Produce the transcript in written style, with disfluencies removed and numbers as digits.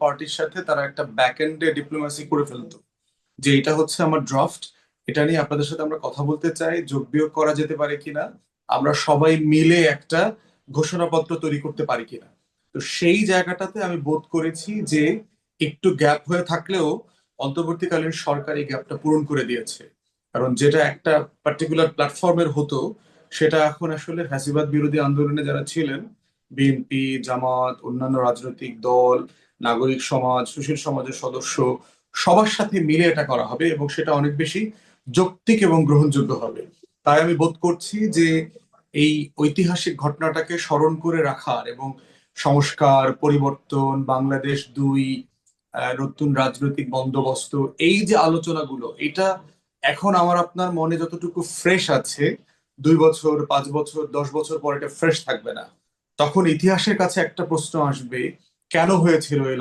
পার্টির সাথে তারা একটা ব্যাক এন্ডে ডিপ্লোমেসি করে ফেলতো, যে এটা হচ্ছে আমার ড্রাফট, এটা নিয়ে আপনাদের সাথে আমরা কথা বলতে চাই, যোগ বিয়োগ করা যেতে পারে কিনা, আমরা সবাই মিলে একটা ঘোষণাপত্র তৈরি করতে পারি কিনা। তো সেই জায়গাটাতে আমি বোধ করেছি যে একটু গ্যাপ হয়ে থাকলেও অন্তর্বর্তীকালীন সরকার এই গ্যাপটা পূরণ করে দিয়েছে। কারণ যেটা একটা পার্টিকুলার প্ল্যাটফর্মের হতো, সেটা এখন আসলে ফ্যাসিবাদ বিরোধী আন্দোলনে যারা ছিলেন, বিএনপি, জামাত, অন্যান্য রাজনৈতিক দল, নাগরিক সমাজ, সুশীল সমাজের সদস্য, সবার সাথে মিলে এটা করা হবে এবং সেটা অনেক বেশি যৌক্তিক এবং গ্রহণযোগ্য হবে। তাই আমি বোধ করছি যে এই ঐতিহাসিক ঘটনাটাকে স্মরণ করে রাখার এবং সংস্কার, পরিবর্তন, বাংলাদেশ দুই, নতুন রাজনৈতিক বন্দোবস্ত, এই যে আলোচনাগুলো, এটা এখন আমার আপনার মনে যতটুকু ফ্রেশ আছে, 2 বছর, 5 বছর, 10 বছর পর এটা ফ্রেশ থাকবে না। তখন ইতিহাসের কাছে একটা প্রশ্ন আসবে, কেন হয়েছিল এই